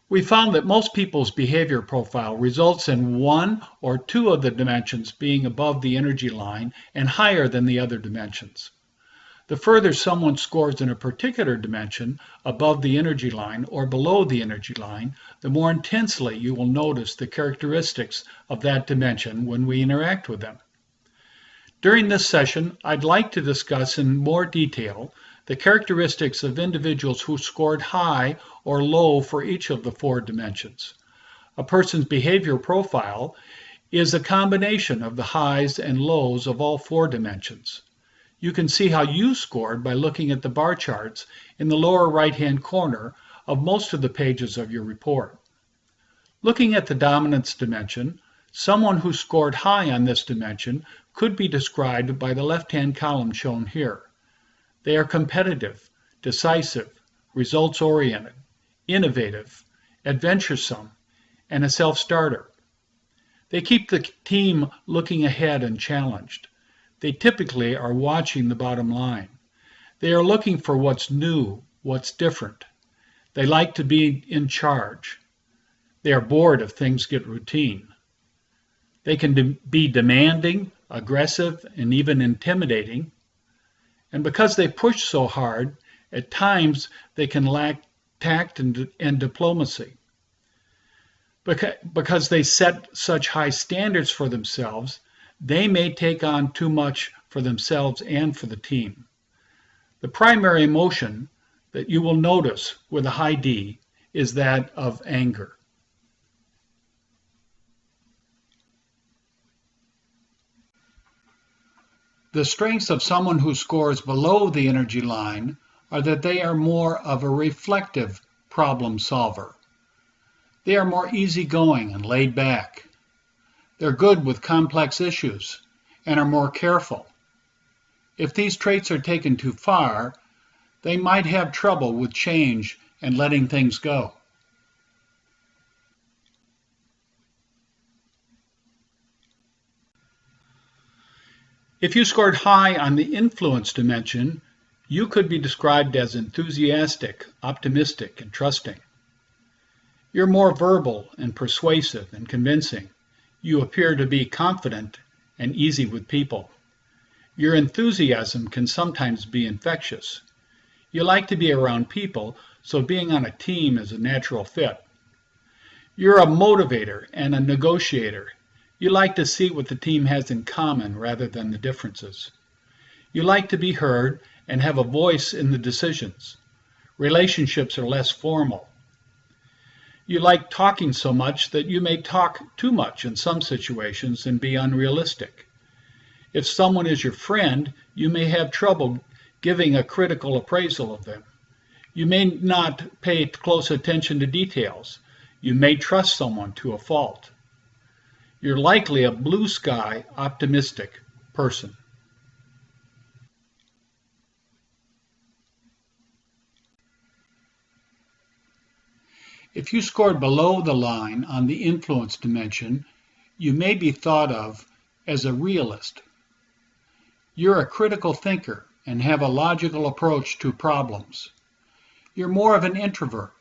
We found that most people's behavior profile results in one or two of the dimensions being above the energy line and higher than the other dimensions. The further someone scores in a particular dimension above the energy line or below the energy line, the more intensely you will notice the characteristics of that dimension when we interact with them. During this session, I'd like to discuss in more detail the characteristics of individuals who scored high or low for each of the four dimensions. A person's behavior profile is a combination of the highs and lows of all four dimensions. You can see how you scored by looking at the bar charts in the lower right-hand corner of most of the pages of your report. Looking at the dominance dimension, someone who scored high on this dimension could be described by the left-hand column shown here. They are competitive, decisive, results-oriented, innovative, adventuresome, and a self-starter. They keep the team looking ahead and challenged. They typically are watching the bottom line. They are looking for what's new, what's different. They like to be in charge. They are bored if things get routine. They can be demanding, aggressive, and even intimidating. And because they push so hard, at times they can lack tact and diplomacy. Because they set such high standards for themselves, they may take on too much for themselves and for the team. The primary emotion that you will notice with a high D is that of anger. The strengths of someone who scores below the energy line are that they are more of a reflective problem solver. They are more easygoing and laid back. They're good with complex issues and are more careful. If these traits are taken too far, they might have trouble with change and letting things go. If you scored high on the influence dimension, you could be described as enthusiastic, optimistic, and trusting. You're more verbal and persuasive and convincing. You appear to be confident and easy with people. Your enthusiasm can sometimes be infectious. You like to be around people, so being on a team is a natural fit. You're a motivator and a negotiator. You like to see what the team has in common rather than the differences. You like to be heard and have a voice in the decisions. Relationships are less formal. You like talking so much that you may talk too much in some situations and be unrealistic. If someone is your friend, you may have trouble giving a critical appraisal of them. You may not pay close attention to details. You may trust someone to a fault. You're likely a blue sky, optimistic person. If you scored below the line on the influence dimension, you may be thought of as a realist. You're a critical thinker and have a logical approach to problems. You're more of an introvert.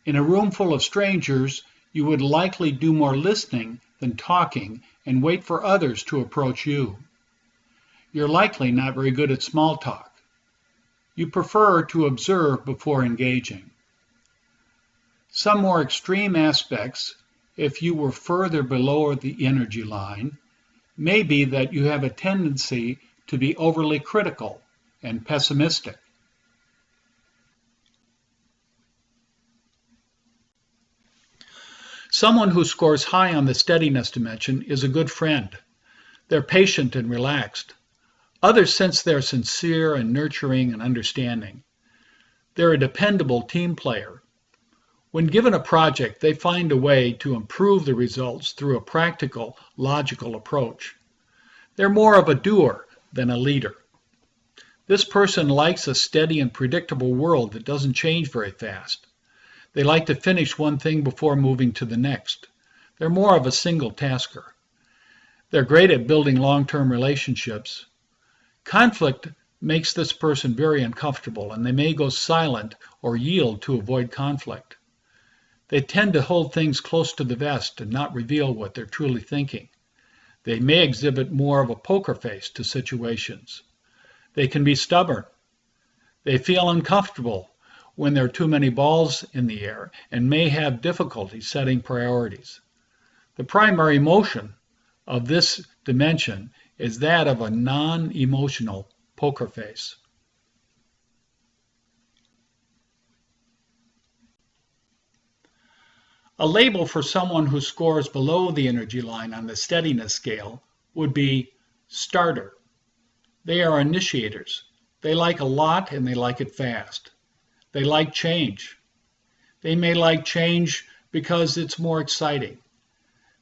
In a room full of strangers, you would likely do more listening than talking and wait for others to approach you. You're likely not very good at small talk. You prefer to observe before engaging. Some more extreme aspects, if you were further below the energy line, may be that you have a tendency to be overly critical and pessimistic. Someone who scores high on the steadiness dimension is a good friend. They're patient and relaxed. Others sense they're sincere and nurturing and understanding. They're a dependable team player. When given a project, they find a way to improve the results through a practical, logical approach. They're more of a doer than a leader. This person likes a steady and predictable world that doesn't change very fast. They like to finish one thing before moving to the next. They're more of a single tasker. They're great at building long-term relationships. Conflict makes this person very uncomfortable, and they may go silent or yield to avoid conflict. They tend to hold things close to the vest and not reveal what they're truly thinking. They may exhibit more of a poker face to situations. They can be stubborn. They feel uncomfortable when there are too many balls in the air and may have difficulty setting priorities. The primary emotion of this dimension is that of a non-emotional poker face. A label for someone who scores below the energy line on the steadiness scale would be starter. They are initiators. They like a lot and they like it fast. They like change. They may like change because it's more exciting.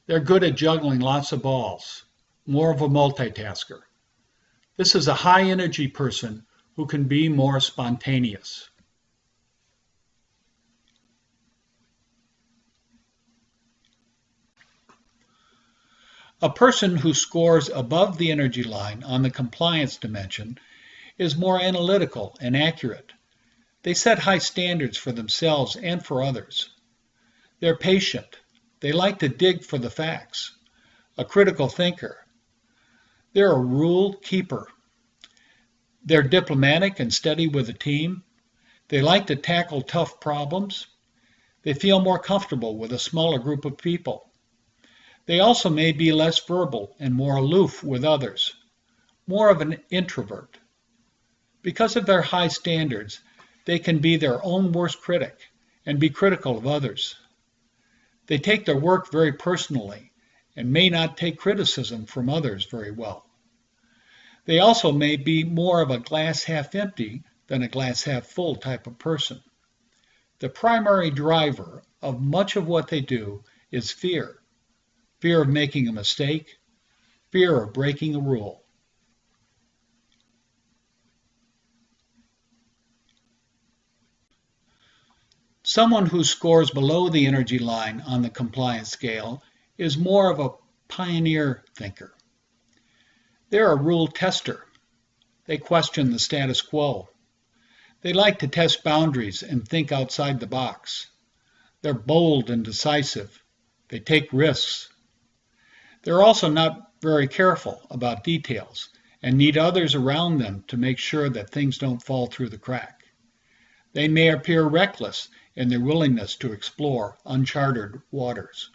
They're good at juggling lots of balls, more of a multitasker. This is a high energy person who can be more spontaneous. A person who scores above the energy line on the compliance dimension is more analytical and accurate. They set high standards for themselves and for others. They're patient. They like to dig for the facts. A critical thinker. They're a rule keeper. They're diplomatic and steady with a team. They like to tackle tough problems. They feel more comfortable with a smaller group of people. They also may be less verbal and more aloof with others, more of an introvert. Because of their high standards, they can be their own worst critic and be critical of others. They take their work very personally and may not take criticism from others very well. They also may be more of a glass half empty than a glass half full type of person. The primary driver of much of what they do is fear. Fear of making a mistake, fear of breaking a rule. Someone who scores below the energy line on the compliance scale is more of a pioneer thinker. They're a rule tester. They question the status quo. They like to test boundaries and think outside the box. They're bold and decisive. They take risks. They're also not very careful about details and need others around them to make sure that things don't fall through the crack. They may appear reckless in their willingness to explore uncharted waters.